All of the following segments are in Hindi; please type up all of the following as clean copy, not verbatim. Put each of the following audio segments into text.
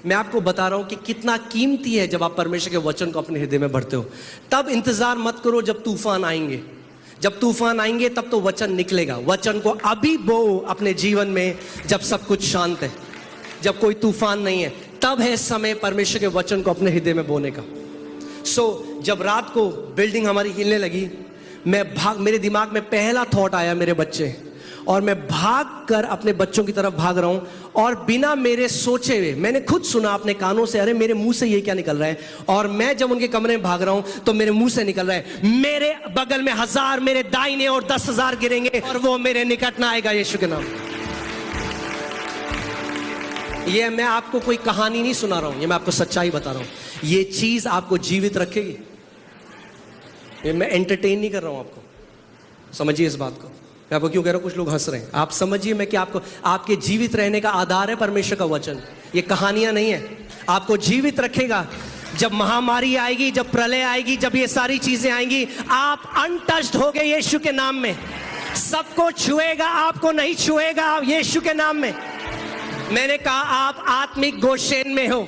मैं आपको बता रहा हूं कि कितना कीमती है जब आप परमेश्वर के वचन को अपने हृदय में भरते हो। तब इंतजार मत करो जब तूफान आएंगे। जब तूफान आएंगे तब तो वचन निकलेगा। वचन को अभी बो अपने जीवन में, जब सब कुछ शांत है, जब कोई तूफान नहीं है, तब है समय परमेश्वर के वचन को अपने हृदय में बोने का। जब रात को बिल्डिंग हमारी हिलने लगी, मेरे दिमाग में पहला थॉट आया मेरे बच्चे, और मैं भाग कर अपने बच्चों की तरफ भाग रहा हूं, और बिना मेरे सोचे हुए मैंने खुद सुना अपने कानों से, अरे मेरे मुंह से ये क्या निकल रहा है। और मैं जब उनके कमरे में भाग रहा हूं तो मेरे मुंह से निकल रहा है, मेरे बगल में 1000 मेरे दाहिने और 10,000 गिरेंगे और वो मेरे निकट ना आएगा, यीशु के नाम। ये मैं आपको कोई कहानी नहीं सुना रहा हूं, ये मैं आपको सच्चाई बता रहा हूं। ये चीज आपको जीवित रखेगी। ये मैं एंटरटेन नहीं कर रहा हूं आपको, समझिए इस बात को। मैं आपको क्यों कह रहा हूं, कुछ लोग हंस रहे हैं, आप समझिए मैं कि आपको, आपके जीवित रहने का आधार है परमेश्वर का वचन। ये कहानियां नहीं है, आपको जीवित रखेगा। जब महामारी आएगी, जब प्रलय आएगी, जब ये सारी चीजें आएंगी, आप अनटच्ड हो गए यीशु के नाम में। सबको छुएगा, आपको नहीं छुएगा, आप यीशु के नाम में। मैंने कहा आप आत्मिक गोशेन में हो।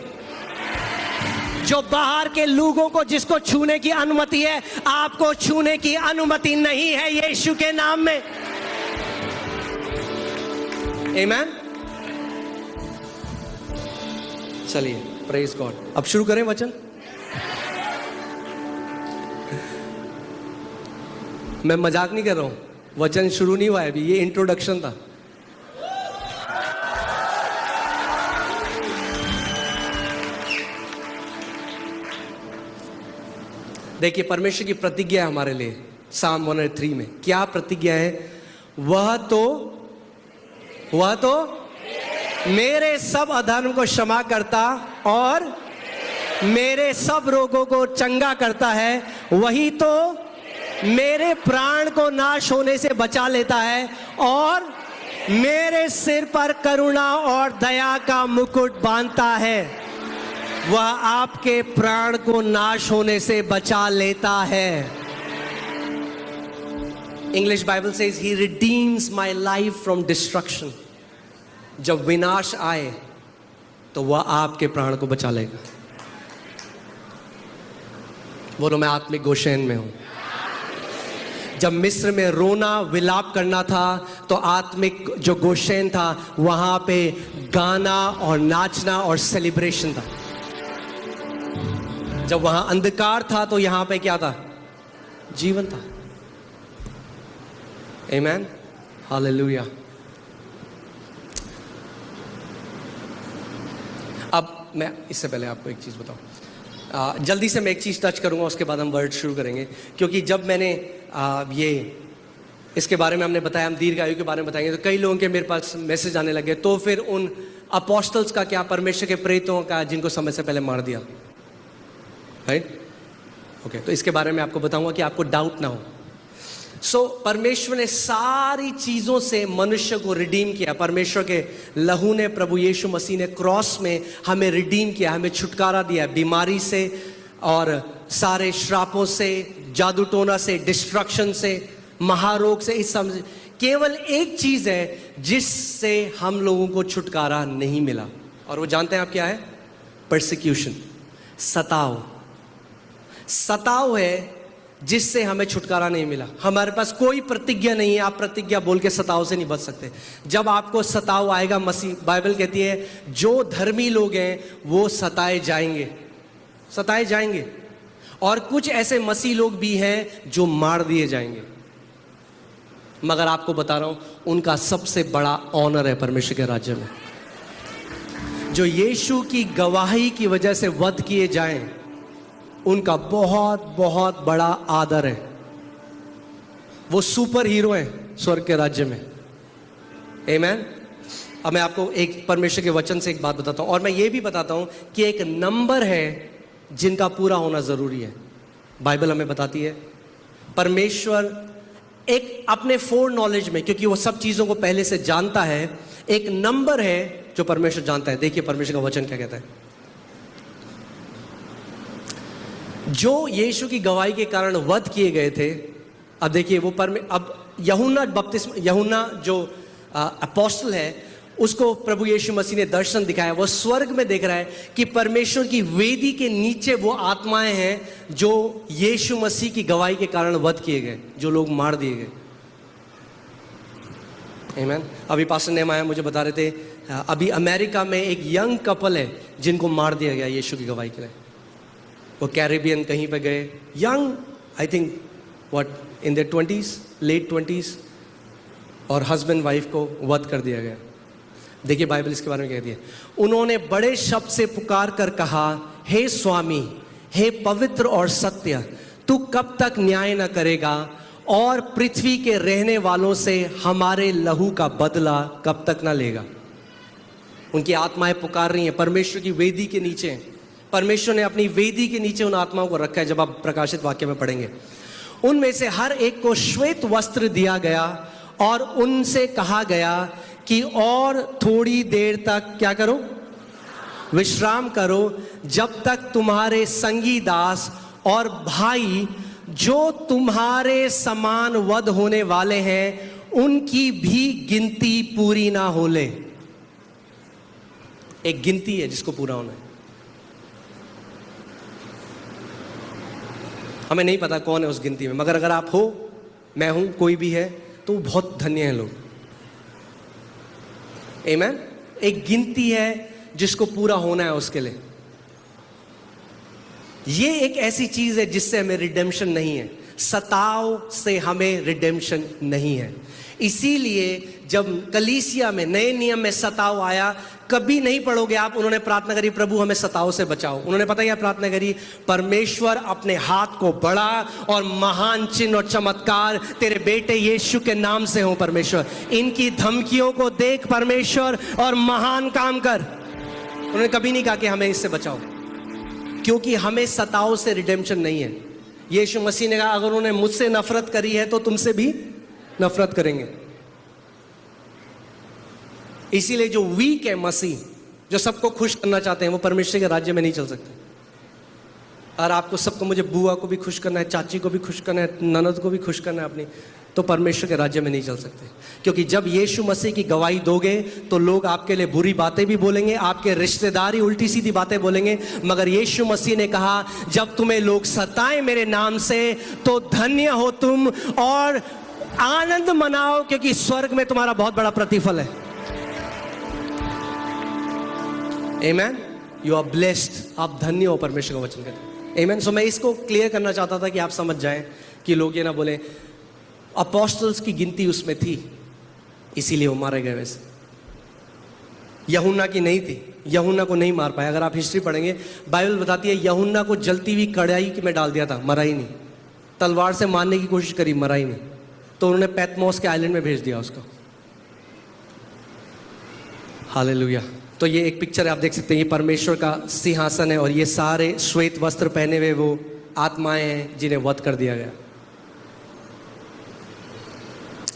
जो बाहर के लोगों को जिसको छूने की अनुमति है, आपको छूने की अनुमति नहीं है यीशु के नाम में। आमेन। चलिए, प्रेज गॉड। अब शुरू करें वचन। मैं मजाक नहीं कर रहा हूं, वचन शुरू नहीं हुआ है अभी, ये इंट्रोडक्शन था। देखिए, परमेश्वर की प्रतिज्ञा है हमारे लिए साम 103 में। क्या प्रतिज्ञा है? वह तो मेरे सब अधर्म को क्षमा करता और मेरे सब रोगों को चंगा करता है। वही तो मेरे प्राण को नाश होने से बचा लेता है और मेरे सिर पर करुणा और दया का मुकुट बांधता है। वह आपके प्राण को नाश होने से बचा लेता है। English Bible says he redeems my life from destruction. जब विनाश आए तो वह आपके प्राण को बचा लेगा। बोलो, मैं आत्मिक गोशेन में हूं। जब मिस्र में रोना विलाप करना था तो आत्मिक जो गोशेन था वहां पे गाना और नाचना और सेलिब्रेशन था। जब वहां अंधकार था तो यहां पे क्या था? जीवन था। आमेन, हालेलुया। अब मैं इससे पहले आपको एक चीज बताऊं, जल्दी से मैं एक चीज टच करूंगा, उसके बाद हम वर्ड शुरू करेंगे। क्योंकि जब मैंने ये इसके बारे में हमने बताया, हम दीर्घ आयु के बारे में बताएंगे, तो कई लोगों के मेरे पास मैसेज आने लगे। तो फिर उन अपोस्टल्स का क्या, परमेश्वर के प्रेरितों का जिनको समय से पहले मार दिया, राइट? ओके, तो इसके बारे में आपको बताऊंगा कि आपको डाउट ना हो। परमेश्वर ने सारी चीजों से मनुष्य को रिडीम किया। परमेश्वर के लहू ने, प्रभु यीशु मसीह ने क्रॉस में हमें रिडीम किया, हमें छुटकारा दिया बीमारी से और सारे श्रापों से, जादू टोना से, डिस्ट्रक्शन से, महारोग से। इस समझ केवल एक चीज है जिससे हम लोगों को छुटकारा नहीं मिला, और वो जानते हैं आप क्या है? परसिक्यूशन, सताव है जिससे हमें छुटकारा नहीं मिला। हमारे पास कोई प्रतिज्ञा नहीं है, आप प्रतिज्ञा बोल के सताव से नहीं बच सकते। जब आपको सताव आएगा, मसीह बाइबल कहती है जो धर्मी लोग हैं वो सताए जाएंगे, और कुछ ऐसे मसीह लोग भी हैं जो मार दिए जाएंगे। मगर आपको बता रहा हूं, उनका सबसे बड़ा ऑनर है परमेश्वर के राज्य में। जो यीशु की गवाही की वजह से वध किए जाएं, उनका बहुत बहुत बड़ा आदर है। वो सुपर हीरो हैं स्वर्ग के राज्य में। आमेन। अब मैं आपको एक परमेश्वर के वचन से एक बात बताता हूं, और मैं ये भी बताता हूं कि एक नंबर है जिनका पूरा होना जरूरी है। बाइबल हमें बताती है परमेश्वर एक अपने फोर नॉलेज में, क्योंकि वो सब चीजों को पहले से जानता है, एक नंबर है जो परमेश्वर जानता है। देखिए परमेश्वर का वचन क्या कहता है। जो यीशु की गवाही के कारण वध किए गए थे, अब देखिए वो अब यूहन्ना जो अपोस्टल है, उसको प्रभु यीशु मसीह ने दर्शन दिखाया। वो स्वर्ग में देख रहा है कि परमेश्वर की वेदी के नीचे वो आत्माएं हैं जो यीशु मसीह की गवाही के कारण वध किए गए, जो लोग मार दिए गए। आमीन। अभी पास्टर नेहमाया मुझे बता रहे थे, अभी अमेरिका में एक यंग कपल है जिनको मार दिया गया यीशु की गवाही के लिए। वो कैरेबियन कहीं पे गए, young, I think what in their 20s, late 20s, और हस्बैंड वाइफ को वध कर दिया गया। देखिए बाइबल इसके बारे में कहती है, उन्होंने बड़े शब्द से पुकार कर कहा, हे स्वामी, हे पवित्र और सत्य, तू कब तक न्याय न करेगा और पृथ्वी के रहने वालों से हमारे लहू का बदला कब तक न लेगा। उनकी आत्माएं पुकार रही हैं परमेश्वर की वेदी के नीचे। परमेश्वर ने अपनी वेदी के नीचे उन आत्माओं को रखा है। जब आप प्रकाशित वाक्य में पढ़ेंगे, उनमें से हर एक को श्वेत वस्त्र दिया गया और उनसे कहा गया कि और थोड़ी देर तक क्या करो, विश्राम करो, जब तक तुम्हारे संगी दास और भाई जो तुम्हारे समान वध होने वाले हैं उनकी भी गिनती पूरी ना हो ले। एक गिनती है जिसको पूरा होना है। हमें नहीं पता कौन है उस गिनती में, मगर अगर आप हो, मैं हूं, कोई भी है, तो बहुत धन्य हैं लोग। आमीन। एक गिनती है जिसको पूरा होना है उसके लिए। ये एक ऐसी चीज है जिससे हमें रिडेम्पशन नहीं है। सताव से हमें रिडेम्पशन नहीं है। इसीलिए जब कलीसिया में नए नियम में सताव आया, कभी नहीं पढ़ोगे आप उन्होंने प्रार्थना करी प्रभु हमें सताव से बचाओ। उन्होंने पता क्या प्रार्थना करी, परमेश्वर अपने हाथ को बढ़ा और महान चिन्ह और चमत्कार तेरे बेटे यीशु के नाम से हो परमेश्वर। इनकी धमकियों को देख परमेश्वर और महान काम कर। उन्होंने कभी नहीं कहा कि हमें इससे बचाओ, क्योंकि हमें सताव से रिडेम्पशन नहीं है। यीशु मसीह ने कहा अगर उन्होंने मुझसे नफरत करी है तो तुमसे भी नफरत करेंगे। इसीलिए जो वीक है मसीह, जो सबको खुश करना चाहते हैं, वो परमेश्वर के राज्य में नहीं चल सकते। और आपको सबको, मुझे बुआ को भी खुश करना है, चाची को भी खुश करना है, ननद को भी खुश करना है अपनी, तो परमेश्वर के राज्य में नहीं चल सकते। क्योंकि जब यीशु मसीह की गवाही दोगे तो लोग आपके लिए बुरी बातें भी बोलेंगे, आपके रिश्तेदार ही उल्टी सीधी बातें बोलेंगे। मगर यीशु मसीह ने कहा जब तुम्हें लोग सताएं मेरे नाम से तो धन्य हो तुम और आनंद मनाओ, क्योंकि स्वर्ग में तुम्हारा बहुत बड़ा प्रतिफल है। आमेन। You are blessed. आप धन्य हो परमेश्वर का वचन कहते। आमेन। सो मैं इसको क्लियर करना चाहता था कि आप समझ जाएं कि लोग ये ना बोले अपोस्टल्स की गिनती उसमें थी इसीलिए वो मारे गए। वैसे यूहन्ना की नहीं थी, यूहन्ना को नहीं मार पाया। अगर आप हिस्ट्री पढ़ेंगे, बाइबल बताती है यूहन्ना को जलती हुई कढ़ाई में डाल दिया था, मरा ही नहीं। तलवार से मारने की कोशिश करी, मरा ही नहीं। तो उन्होंने पैतमोस के आइलैंड में भेज दिया उसको। हालेलुया। तो ये एक पिक्चर है, आप देख सकते हैं, ये परमेश्वर का सिंहासन है और ये सारे श्वेत वस्त्र पहने हुए वो आत्माएं हैं जिन्हें वध कर दिया गया।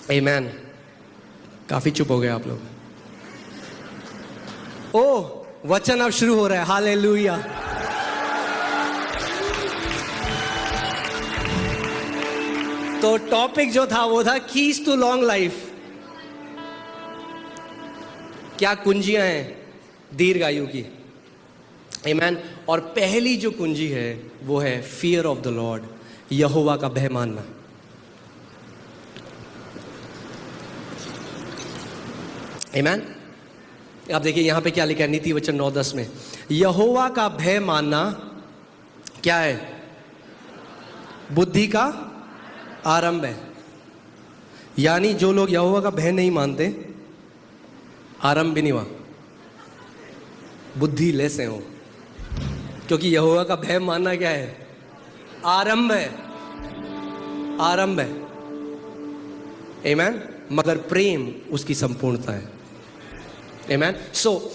आमेन। काफी चुप हो गए आप लोग। ओ वचन अब शुरू हो रहा है। हालेलुया। तो टॉपिक जो था वो था कीज टू लॉन्ग लाइफ। क्या कुंजियां हैं दीर्घ आयु की। आमेन। और पहली जो कुंजी है वो है फियर ऑफ द लॉर्ड, यहोवा का भय मानना। आमेन। आप देखिए यहां पे क्या लिखा है नीति वचन 9:10 में, यहोवा का भय मानना क्या है, बुद्धि का आरंभ है। यानी जो लोग यहोवा का भय नहीं मानते, आरंभ भी नहीं हुआ, बुद्धि लेस है वो। क्योंकि यहोवा का भय मानना क्या है, आरंभ है, आरंभ है। आमेन। मगर प्रेम उसकी संपूर्णता है। आमेन। सो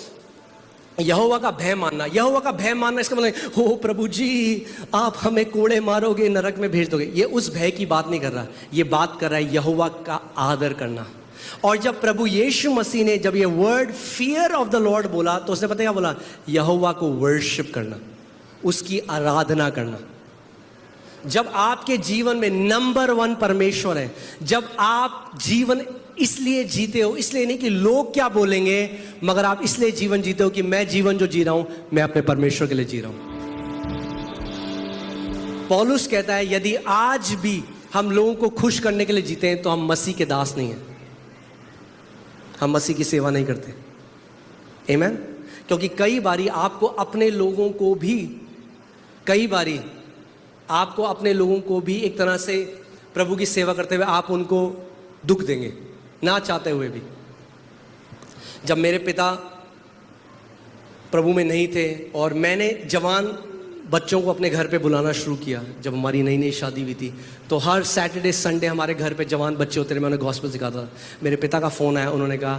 यहोवा का भय मानना, यहोवा का भय मानना इसका मतलब हो प्रभु जी आप हमें कोड़े मारोगे, नरक में भेज दोगे, ये उस भय की बात नहीं कर रहा। ये बात कर रहा है यहोवा का आदर करना। और जब प्रभु यीशु मसीह ने जब ये word fear of the Lord बोला तो उसने पता क्या बोला, यहोवा को वर्शिप करना, उसकी आराधना करना। जब आपके जीवन में नंबर 1 परमेश्वर है, जब आप जीवन इसलिए जीते हो, इसलिए नहीं कि लोग क्या बोलेंगे, मगर आप इसलिए जीवन जीते हो कि मैं जीवन जो जी रहा हूं मैं अपने परमेश्वर के लिए जी रहा हूं। पौलुस कहता है यदि आज भी हम लोगों को खुश करने के लिए जीते हैं तो हम मसीह के दास नहीं हैं, हम मसीह की सेवा नहीं करते। आमीन। क्योंकि कई बारी आपको अपने लोगों को भी एक तरह से प्रभु की सेवा करते हुए आप उनको दुख देंगे ना चाहते हुए भी। जब मेरे पिता प्रभु में नहीं थे और मैंने जवान बच्चों को अपने घर पे बुलाना शुरू किया, जब हमारी नई नई शादी हुई थी, तो हर सैटरडे संडे हमारे घर पे जवान बच्चे होते थे, मैं उन्हें गॉस्पेल सिखाता था। मेरे पिता का फ़ोन आया, उन्होंने कहा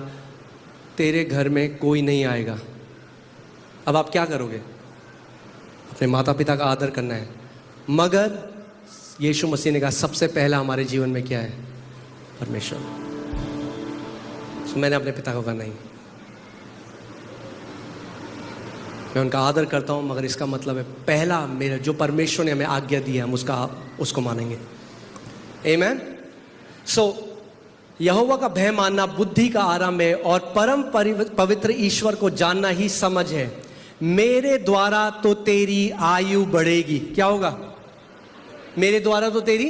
तेरे घर में कोई नहीं आएगा। अब आप क्या करोगे? अपने माता पिता का आदर करना है। मगर यीशु मसीह ने कहा सबसे पहला हमारे जीवन में क्या है? परमेश्वर। तो मैंने अपने पिता को कहा नहीं, मैं उनका आदर करता हूं, मगर इसका मतलब है पहला मेरा जो परमेश्वर ने हमें आज्ञा दी है हम उसको मानेंगे। आमीन। सो यहोवा का भय मानना बुद्धि का आराम है और परम पवित्र ईश्वर को जानना ही समझ है। मेरे द्वारा तो तेरी आयु बढ़ेगी। क्या होगा? मेरे द्वारा तो तेरी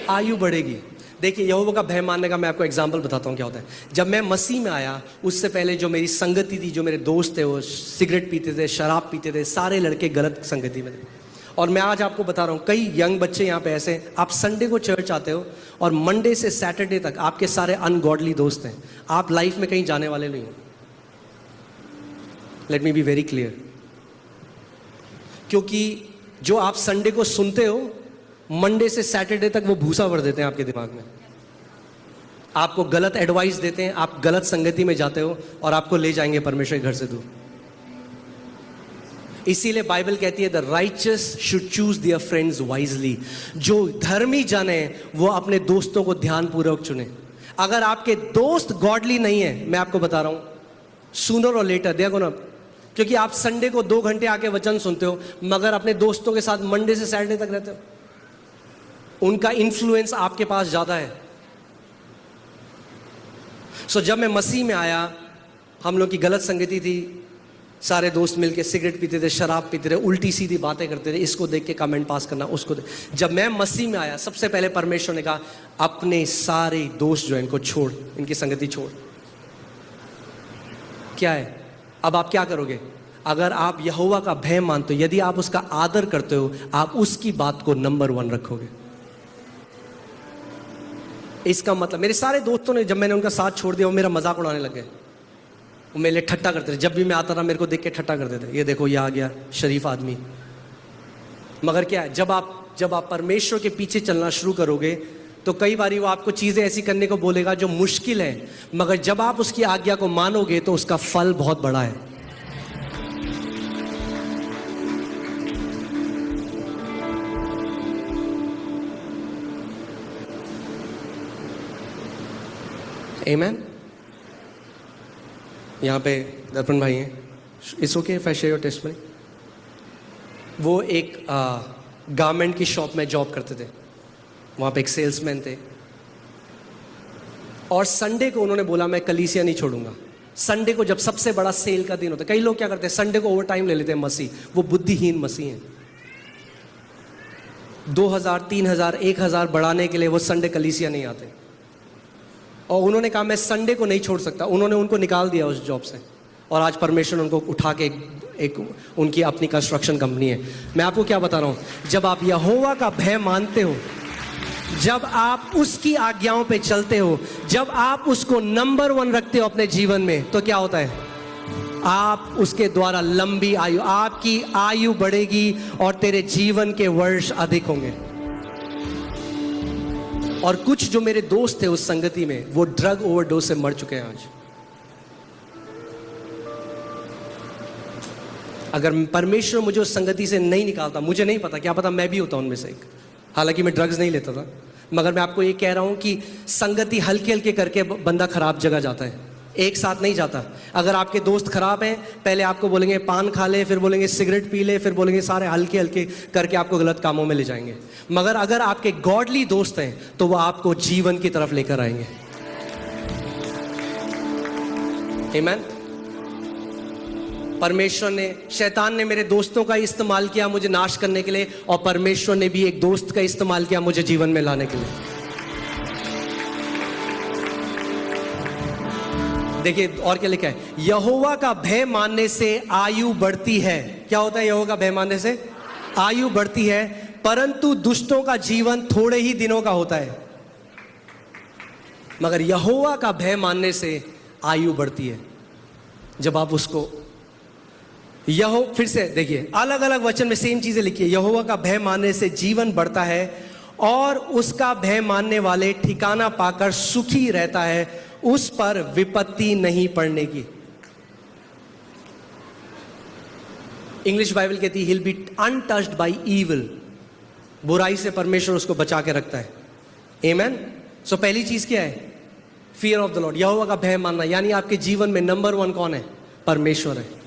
आयु बढ़ेगी। देखिए, यहोवा का भय मानने का मैं आपको एग्जाम्पल बताता हूँ क्या होता है। जब मैं मसीह में आया उससे पहले जो मेरी संगति थी, जो मेरे दोस्त थे, वो सिगरेट पीते थे, शराब पीते थे, सारे लड़के गलत संगति में थे। और मैं आज आपको बता रहा हूँ, कई यंग बच्चे यहाँ पे ऐसे, आप संडे को चर्च आते हो और मंडे से सैटरडे तक आपके सारे अनगॉडली दोस्त हैं। आप लाइफ में कहीं जाने वाले नहीं हो। Let me be very clear. क्योंकि जो आप संडे को सुनते हो, मंडे से सैटरडे तक वो भूसा भर देते हैं आपके दिमाग में, आपको गलत एडवाइस देते हैं, आप गलत संगति में जाते हो और आपको ले जाएंगे परमेश्वर के घर से दूर। इसीलिए बाइबल कहती है the righteous should choose their friends wisely. जो धर्मी जन है वो अपने दोस्तों को ध्यानपूर्वक चुने। अगर आपके दोस्त गॉडली नहीं है, मैं आपको बता रहा हूं, सूनर और लेटर देखो ना, क्योंकि आप संडे को 2 घंटे आके वचन सुनते हो मगर अपने दोस्तों के साथ मंडे से सैटरडे तक रहते हो, उनका इन्फ्लुएंस आपके पास ज्यादा है। सो जब मैं मसीह में आया, हम लोग की गलत संगति थी, सारे दोस्त मिलके सिगरेट पीते थे, शराब पीते थे, उल्टी सीधी बातें करते थे, इसको देख के कमेंट पास करना, उसको जब मैं मसीह में आया, सबसे पहले परमेश्वर ने कहा अपने सारे दोस्त जो है इनको छोड़, इनकी संगति छोड़। क्या है? अब आप क्या करोगे? अगर आप यहोवा का भय मानते हो, यदि आप उसका आदर करते हो, आप उसकी बात को नंबर 1 रखोगे। इसका मतलब मेरे सारे दोस्तों ने, जब मैंने उनका साथ छोड़ दिया, वो मेरा मजाक उड़ाने लग गए, वो मेरे लिए ठट्टा करते थे। जब भी मैं आता था मेरे को देख के ठट्टा करते थे, ये देखो ये आ गया शरीफ आदमी। मगर क्या है, जब आप परमेश्वर के पीछे चलना शुरू करोगे तो कई बारी वो आपको चीजें ऐसी करने को बोलेगा जो मुश्किल है, मगर जब आप उसकी आज्ञा को मानोगे तो उसका फल बहुत बड़ा है। आमीन। यहाँ पे दर्पण भाई हैं, it's okay if I share your testimony. वो एक गारमेंट की शॉप में जॉब करते थे, वहाँ पे एक सेल्समैन थे, और संडे को उन्होंने बोला मैं कलीसिया नहीं छोड़ूंगा। संडे को जब सबसे बड़ा सेल का दिन होता है, कई लोग क्या करते हैं, संडे को ओवर टाइम ले लेते हैं मसीह, वो बुद्धिहीन मसीह हैं। 2000, 3000, 1000 बढ़ाने के लिए वो संडे कलीसिया नहीं आते। और उन्होंने कहा मैं संडे को नहीं छोड़ सकता, उन्होंने उनको निकाल दिया उस जॉब से, और आज परमेश्वर उनको उठा के एक उनकी अपनी कंस्ट्रक्शन कंपनी है। मैं आपको क्या बता रहा हूँ, जब आप यहोवा का भय मानते हो, जब आप उसकी आज्ञाओं पे चलते हो, जब आप उसको नंबर 1 रखते हो अपने जीवन में, तो क्या होता है, आप उसके द्वारा लंबी आयु, आपकी आयु बढ़ेगी और तेरे जीवन के वर्ष अधिक होंगे। और कुछ जो मेरे दोस्त थे उस संगति में, वो ड्रग ओवरडोज से मर चुके हैं आज। अगर परमेश्वर मुझे उस संगति से नहीं निकालता, मुझे नहीं पता, क्या पता मैं भी होता उनमें से एक। हालांकि मैं ड्रग्स नहीं लेता था, मगर मैं आपको ये कह रहा हूं कि संगति हल्के हल्के करके बंदा खराब जगह जाता है, एक साथ नहीं जाता। अगर आपके दोस्त खराब हैं, पहले आपको बोलेंगे पान खा ले, फिर बोलेंगे सिगरेट पी ले, फिर बोलेंगे सारे हल्के हल्के करके आपको गलत कामों में ले जाएंगे। मगर अगर आपके गॉडली दोस्त हैं तो वो आपको जीवन की तरफ लेकर आएंगे। आमीन। परमेश्वर ने, शैतान ने मेरे दोस्तों का इस्तेमाल किया मुझे नाश करने के लिए, और परमेश्वर ने भी एक दोस्त का इस्तेमाल किया मुझे जीवन में लाने के लिए। देखिए और क्या लिखा है, यहोवा का भय मानने से आयु बढ़ती है। क्या होता है यहोवा का भय मानने से? आयु बढ़ती है, परंतु दुष्टों का जीवन थोड़े ही दिनों का होता है। मगर यहोवा का भय मानने से आयु बढ़ती है। जब आप उसको फिर से देखिए, अलग अलग वचन में सेम चीजें लिखी है। यहोवा का भय मानने से जीवन बढ़ता है, और उसका भय मानने वाले ठिकाना पाकर सुखी रहता है, उस पर विपत्ति नहीं पड़ने की। इंग्लिश बाइबल कहती है, he'll be untouched by evil। बुराई से परमेश्वर उसको बचा के रखता है। आमीन। सो पहली चीज क्या है? फियर ऑफ द लॉर्ड, यहोवा का भय मानना। यानी आपके जीवन में नंबर 1 कौन है? परमेश्वर है।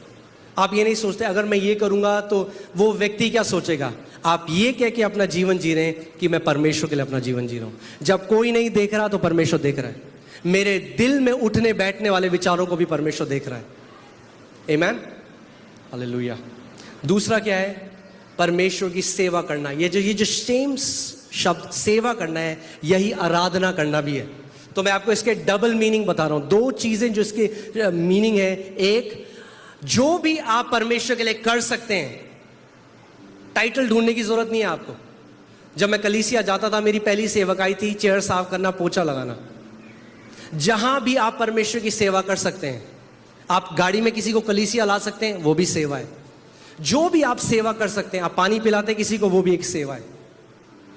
आप ये नहीं सोचते अगर मैं ये करूंगा तो वो व्यक्ति क्या सोचेगा। आप ये कह के अपना जीवन जी रहे हैं कि मैं परमेश्वर के लिए अपना जीवन जी रहा हूं। जब कोई नहीं देख रहा तो परमेश्वर देख रहा है। मेरे दिल में उठने बैठने वाले विचारों को भी परमेश्वर देख रहा है। आमीन, हालेलुया। दूसरा क्या है? परमेश्वर की सेवा करना। ये जो सेम शब्द सेवा करना है, यही आराधना करना भी है। तो मैं आपको इसके डबल मीनिंग बता रहा हूं। 2 चीजें जो इसके मीनिंग है। एक, जो भी आप परमेश्वर के लिए कर सकते हैं, टाइटल ढूंढने की जरूरत नहीं है आपको। जब मैं कलीसिया जाता था, मेरी पहली सेवकाई थी चेयर साफ करना, पोछा लगाना। जहां भी आप परमेश्वर की सेवा कर सकते हैं, आप गाड़ी में किसी को कलीसिया ला सकते हैं, वो भी सेवा है। जो भी आप सेवा कर सकते हैं, आप पानी पिलाते हैं किसी को, वो भी एक सेवा है।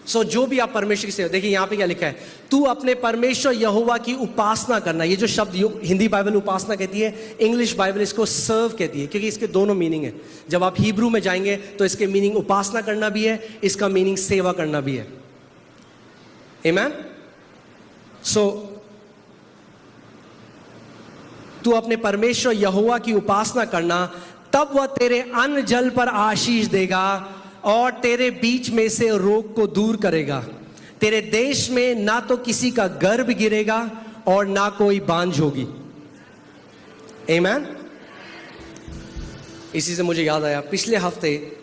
सो जो भी आप परमेश्वर की सेवा, देखिए यहां पे क्या लिखा है, तू अपने परमेश्वर यहोवा की उपासना करना। ये जो शब्द हिंदी बाइबल उपासना कहती है, इंग्लिश बाइबल इसको सर्व कहती है, क्योंकि इसके दोनों मीनिंग है। जब आप हिब्रू में जाएंगे तो इसके मीनिंग उपासना करना भी है, इसका मीनिंग सेवा करना भी है। आमीन। सो तू अपने परमेश्वर यहोवा की उपासना करना, तब वह तेरे अन्न जल पर आशीष देगा और तेरे बीच में से रोग को दूर करेगा। तेरे देश में ना तो किसी का गर्भ गिरेगा और ना कोई बांझ होगी। आमीन। इसी से मुझे याद आया, पिछले हफ्ते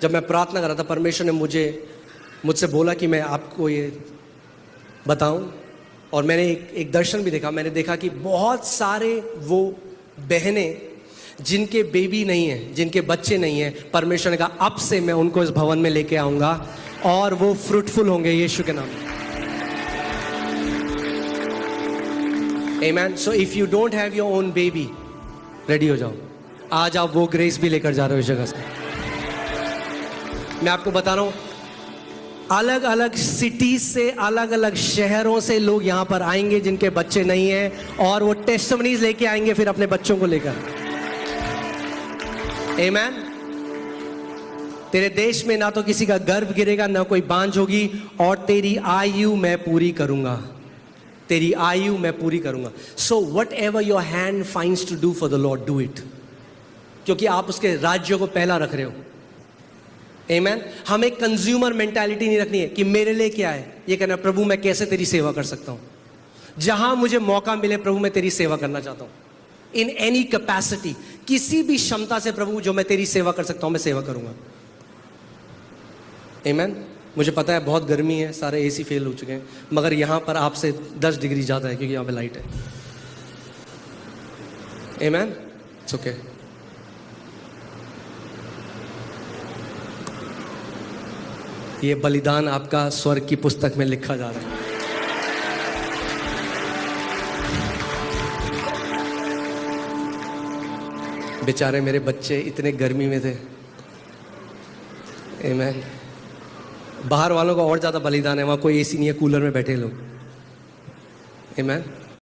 जब मैं प्रार्थना कर रहा था, परमेश्वर ने मुझसे बोला कि मैं आपको ये बताऊं, और मैंने एक दर्शन भी देखा। मैंने देखा कि बहुत सारे वो बहनें जिनके बेबी नहीं है, जिनके बच्चे नहीं है, परमेश्वर ने कहा अब से मैं उनको इस भवन में लेके आऊंगा और वो फ्रूटफुल होंगे यीशु के नाम में। आमीन। So if you don't have your own baby, ready हो जाओ। आज आप वो ग्रेस भी लेकर जा रहे हो इस जगह से। मैं आपको बता रहा हूं, अलग अलग सिटीज से, अलग अलग शहरों से लोग यहां पर आएंगे जिनके बच्चे नहीं हैं, और वो टेस्टिमनीज लेके आएंगे फिर अपने बच्चों को लेकर। आमीन। तेरे देश में ना तो किसी का गर्भ गिरेगा, ना कोई बांझ होगी, और तेरी आयु मैं पूरी करूंगा। तेरी आयु मैं पूरी करूंगा। So whatever your hand finds to do for the Lord, do it. क्योंकि आप उसके राज्य को पहला रख रहे हो। आमीन। हमें कंज्यूमर मेंटालिटी नहीं रखनी है कि मेरे लिए क्या है, ये कहना प्रभु मैं कैसे तेरी सेवा कर सकता हूं। जहां मुझे मौका मिले प्रभु मैं तेरी सेवा करना चाहता हूं, इन एनी कैपेसिटी, किसी भी क्षमता से प्रभु जो मैं तेरी सेवा कर सकता हूं मैं सेवा करूंगा। आमीन। मुझे पता है बहुत गर्मी है, सारे एसी फेल हो चुके हैं, मगर यहां पर आपसे 10 डिग्री ज्यादा है क्योंकि यहां पे लाइट है। आमीन। It's okay. ये बलिदान आपका स्वर्ग की पुस्तक में लिखा जा रहा है। बेचारे मेरे बच्चे इतने गर्मी में थे। आमीन। बाहर वालों का और ज्यादा बलिदान है, वहां कोई एसी नहीं है, कूलर में बैठे लोग। आमीन।